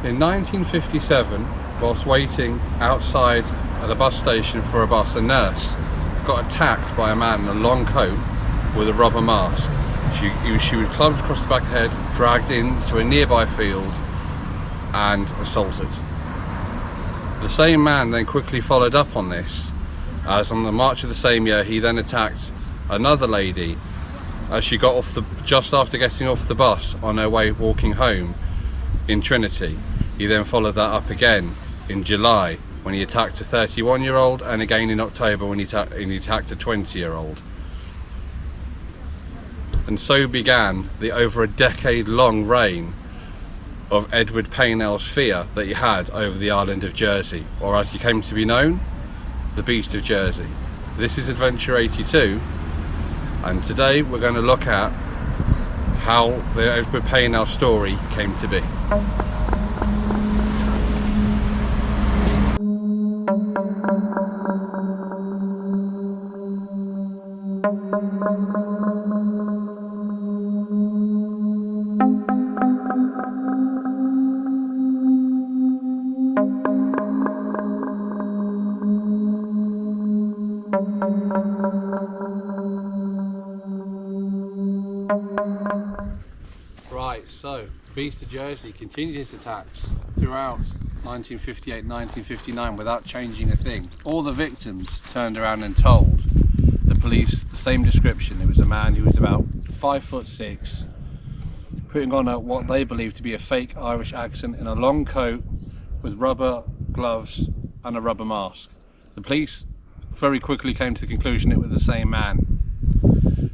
In 1957, whilst waiting outside at a bus station for a bus, a nurse got attacked by a man in a long coat with a rubber mask. She was clubbed across the back of the head, dragged into a nearby field and assaulted. The same man then quickly followed up on this, as on the March of the same year he then attacked another lady as she got off just after getting off the bus on her way walking home in Trinity. He then followed that up again in July when he attacked a 31-year-old, and again in October when he attacked a 20-year-old. And so began the over a decade-long reign of Edward Paynell's fear that he had over the island of Jersey, or as he came to be known, the Beast of Jersey. This is Adventure 82, and today we're going to look at how the Edward Paynell story came to be. Right, so Beast of Jersey continued his attacks throughout 1958-1959 without changing a thing. All the victims turned around and told the police the same description. It was a man who was about 5'6", putting on what they believed to be a fake Irish accent in a long coat with rubber gloves and a rubber mask. The police very quickly came to the conclusion it was the same man.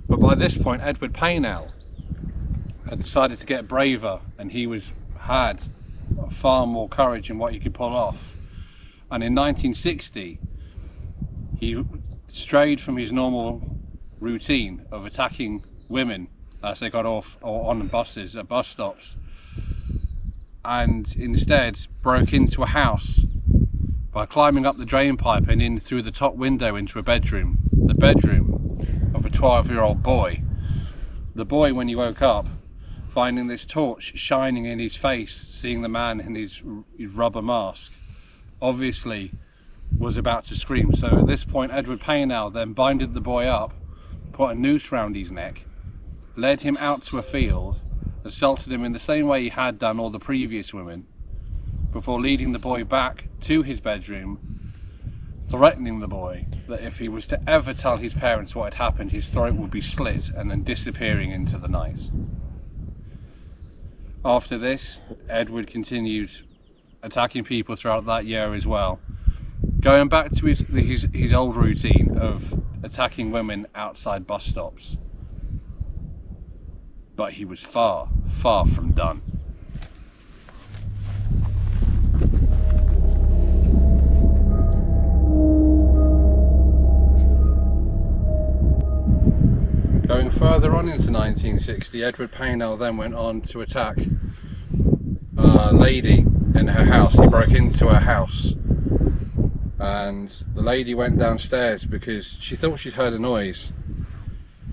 But by this point, Edward Paynell had decided to get braver, and he had far more courage in what he could pull off. And in 1960, he strayed from his normal routine of attacking women as they got off or on buses at bus stops, and instead broke into a house by climbing up the drain pipe and in through the top window into a bedroom. The bedroom of a 12-year-old boy. The boy, when he woke up, finding this torch shining in his face, seeing the man in his rubber mask, obviously was about to scream. So at this point, Edward Paynell then binded the boy up, put a noose round his neck, led him out to a field, assaulted him in the same way he had done all the previous women, before leading the boy back to his bedroom, threatening the boy that if he was to ever tell his parents what had happened, his throat would be slit, and then disappearing into the night. After this, Edward continued attacking people throughout that year as well, going back to his old routine of attacking women outside bus stops. But he was far, far from done. Going further on into 1960, Edward Paynell then went on to attack a lady in her house. He broke into her house, and the lady went downstairs because she thought she'd heard a noise.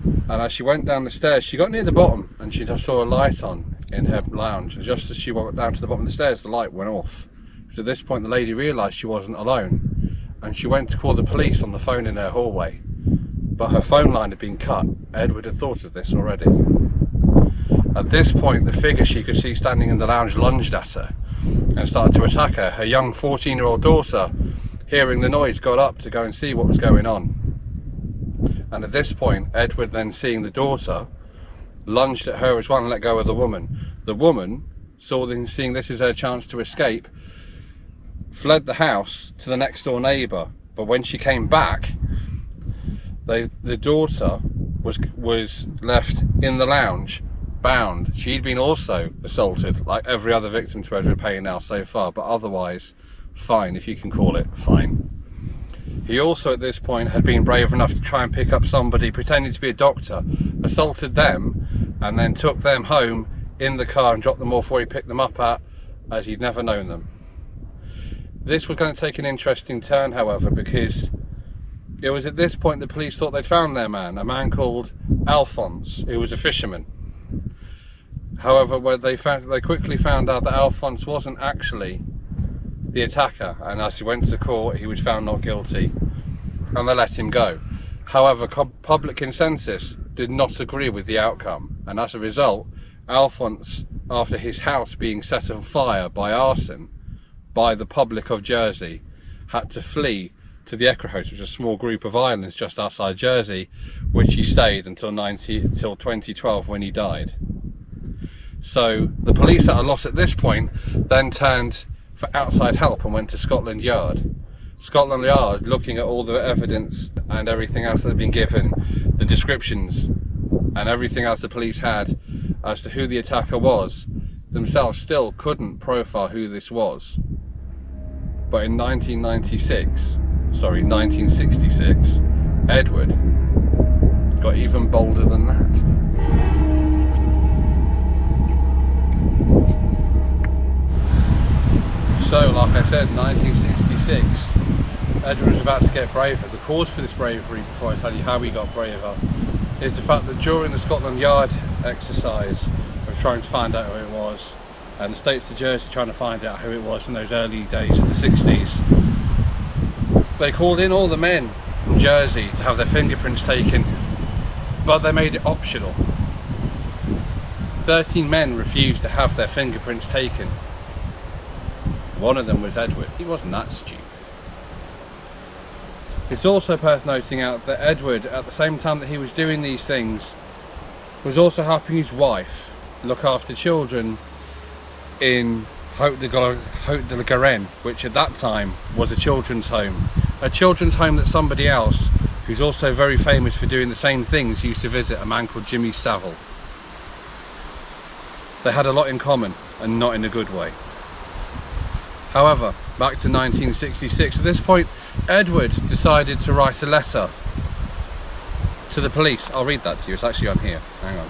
And as she went down the stairs, she got near the bottom and she saw a light on in her lounge. And just as she walked down to the bottom of the stairs, the light went off. So at this point, the lady realised she wasn't alone, and she went to call the police on the phone in her hallway. But her phone line had been cut. Edward had thought of this already. At this point, the figure she could see standing in the lounge lunged at her and started to attack her. Her young 14-year-old daughter, hearing the noise, got up to go and see what was going on. And at this point, Edward, then seeing the daughter, lunged at her as well and let go of the woman. The woman, seeing this as her chance to escape, fled the house to the next door neighbour. But when she came back, the daughter was left in the lounge, bound. She'd been also assaulted like every other victim to Edward Paynell so far, but otherwise fine, if you can call it fine. He also at this point had been brave enough to try and pick up somebody pretending to be a doctor, assaulted them, and then took them home in the car and dropped them off where he picked them up at, as he'd never known them. This was going to take an interesting turn, however, because it was at this point the police thought they'd found their man, a man called Alphonse, who was a fisherman. However, they quickly found out that Alphonse wasn't actually the attacker, and as he went to court he was found not guilty and they let him go. However, public consensus did not agree with the outcome, and as a result, Alphonse, after his house being set on fire by arson by the public of Jersey, had to flee to the Ecrohost, which is a small group of islands just outside Jersey, which he stayed until 2012 when he died. So the police at a loss at this point then turned for outside help and went to Scotland Yard. Scotland Yard, looking at all the evidence and everything else that had been given, the descriptions and everything else the police had as to who the attacker was, themselves still couldn't profile who this was. But in 1966, Edward got even bolder than that. So, like I said, 1966, Edward was about to get braver. The cause for this bravery, before I tell you how he got braver, is the fact that during the Scotland Yard exercise of trying to find out who it was, and the states of Jersey trying to find out who it was in those early days of the 60s, they called in all the men from Jersey to have their fingerprints taken, but they made it optional. 13 men refused to have their fingerprints taken. One of them was Edward. He wasn't that stupid. It's also worth noting out that Edward, at the same time that he was doing these things, was also helping his wife look after children in Haute de la Garenne, which at that time was a children's home. A children's home that somebody else, who's also very famous for doing the same things, used to visit, a man called Jimmy Saville. They had a lot in common, and not in a good way. However, back to 1966, at this point Edward decided to write a letter to the police. I'll read that to you, it's actually on here, hang on.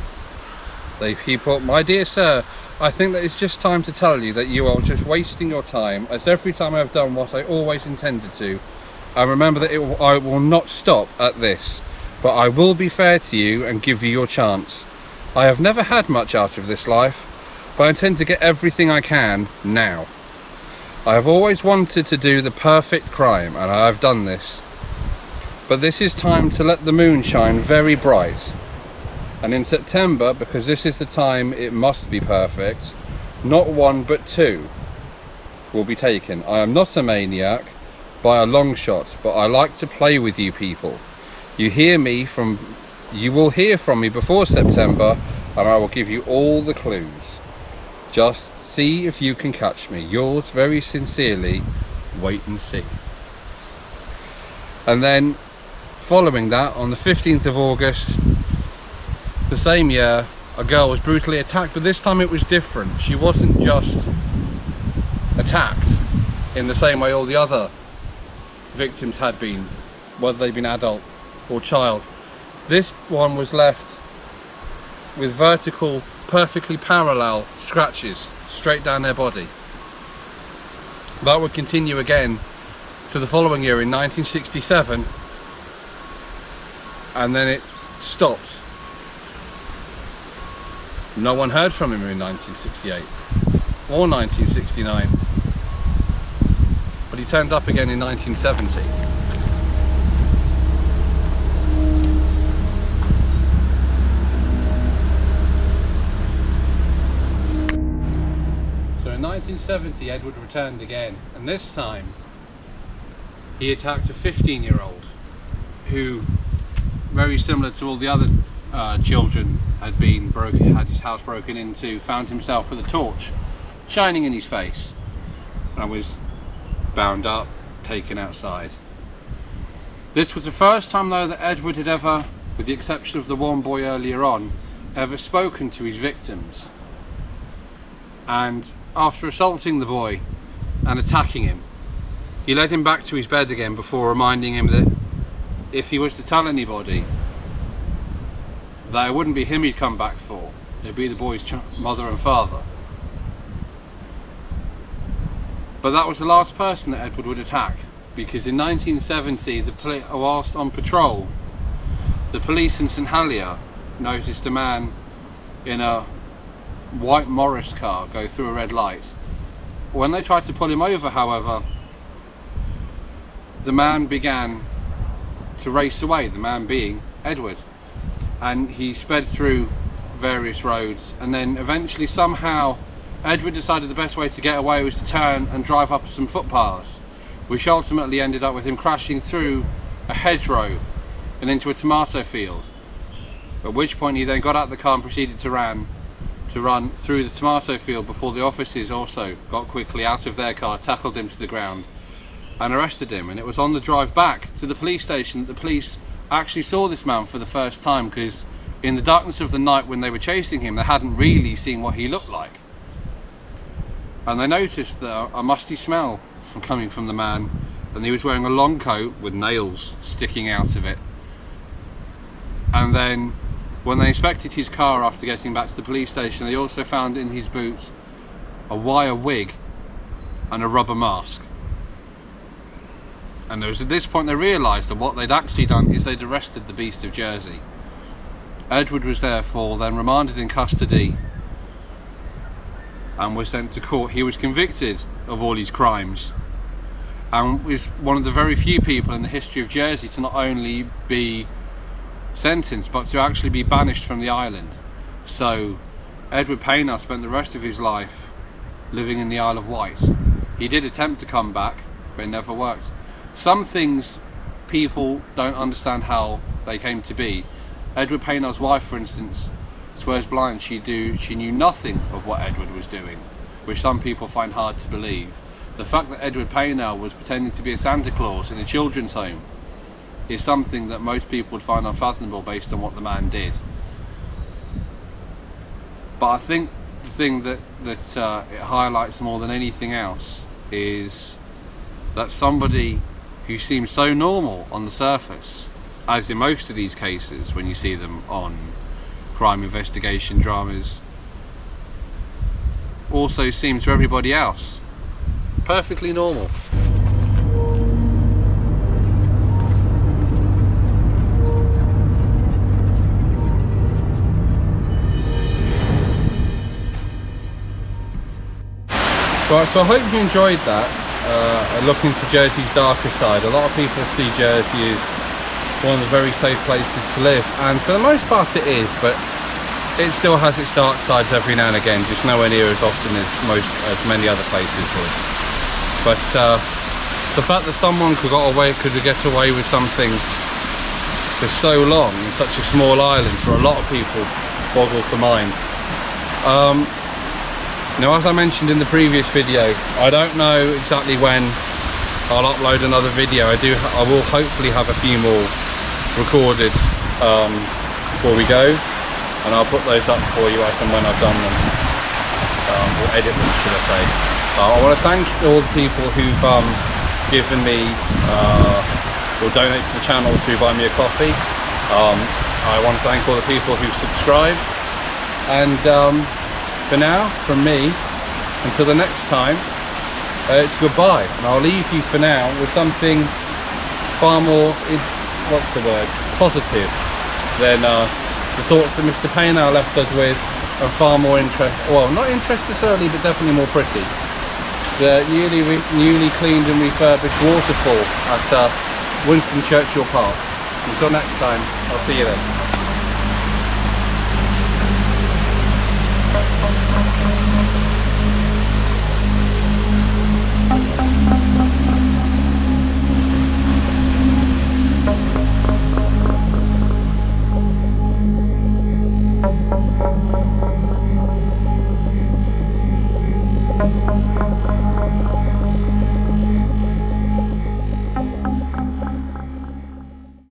He put, "My dear sir, I think that it's just time to tell you that you are just wasting your time, as every time I have done what I always intended to. And remember that I will not stop at this, but I will be fair to you and give you your chance. I have never had much out of this life, but I intend to get everything I can now. I have always wanted to do the perfect crime, and I have done this. But this is time to let the moon shine very bright. And in September, because this is the time it must be perfect, not one but two will be taken. I am not a maniac by a long shot, but I like to play with you people. You will hear from me before September, and I will give you all the clues. Just see if you can catch me. Yours very sincerely, wait and see." And then, following that, on the 15th of August, the same year, a girl was brutally attacked, but this time it was different. She wasn't just attacked in the same way all the other victims had been, whether they'd been adult or child. This one was left with vertical, perfectly parallel scratches straight down their body. That would continue again to the following year in 1967, and then it stopped. No one heard from him in 1968 or 1969, but he turned up again in 1970. So in 1970, Edward returned again, and this time he attacked a 15-year-old who, very similar to all the other children, had his house broken into, found himself with a torch shining in his face, and was bound up, taken outside. This was the first time though that Edward had ever, with the exception of the one boy earlier on, ever spoken to his victims. And after assaulting the boy and attacking him, he led him back to his bed again before reminding him that if he was to tell anybody, that it wouldn't be him he'd come back for, it'd be the boy's mother and father. But that was the last person that Edward would attack, because in 1970, whilst on patrol, the police in St Helier noticed a man in a white Morris car go through a red light. When they tried to pull him over, however, the man began to race away, the man being Edward, and he sped through various roads, and then eventually somehow Edward decided the best way to get away was to turn and drive up some footpaths, which ultimately ended up with him crashing through a hedgerow and into a tomato field, at which point he then got out of the car and proceeded to run through the tomato field before the officers also got quickly out of their car, tackled him to the ground and arrested him. And it was on the drive back to the police station that the police actually saw this man for the first time, because in the darkness of the night when they were chasing him, they hadn't really seen what he looked like. And they noticed that a musty smell coming from the man, and he was wearing a long coat with nails sticking out of it. And then when they inspected his car after getting back to the police station, they also found in his boots a wire wig and a rubber mask. And it was at this point they realised that what they'd actually done is they'd arrested the Beast of Jersey. Edward was therefore then remanded in custody and was sent to court. He was convicted of all his crimes and was one of the very few people in the history of Jersey to not only be sentenced but to actually be banished from the island. So Edward Paynow spent the rest of his life living in the Isle of Wight. He did attempt to come back, but it never worked. Some things people don't understand how they came to be. Edward Paynow's wife, for instance, swears blind she knew nothing of what Edward was doing, which some people find hard to believe. The fact that Edward Paynow was pretending to be a Santa Claus in a children's home is something that most people would find unfathomable based on what the man did. But I think the thing that it highlights more than anything else is that somebody who seems so normal on the surface, as in most of these cases when you see them on crime investigation dramas, also seems to everybody else perfectly normal. Right, so I hope you enjoyed that, a look into Jersey's darker side. A lot of people see Jersey as one of the very safe places to live, and for the most part it is, but it still has its dark sides every now and again, just nowhere near as often as many other places would. But the fact that someone could get away with something for so long in such a small island, for a lot of people, boggles the mind. Now, as I mentioned in the previous video, I don't know exactly when I'll upload another video. I will hopefully have a few more recorded before we go, and I'll put those up for you as and when I've done them, or edit them, should I say. I want to thank all the people who've given me or donate to the channel to buy me a coffee. I want to thank all the people who've subscribed, and for now, from me, until the next time, it's goodbye. And I'll leave you for now with something far more, positive than the thoughts that Mr. Paynow left us with, are far more not interest necessarily, but definitely more pretty. The newly cleaned and refurbished waterfall at Winston Churchill Park. Until next time, I'll see you then.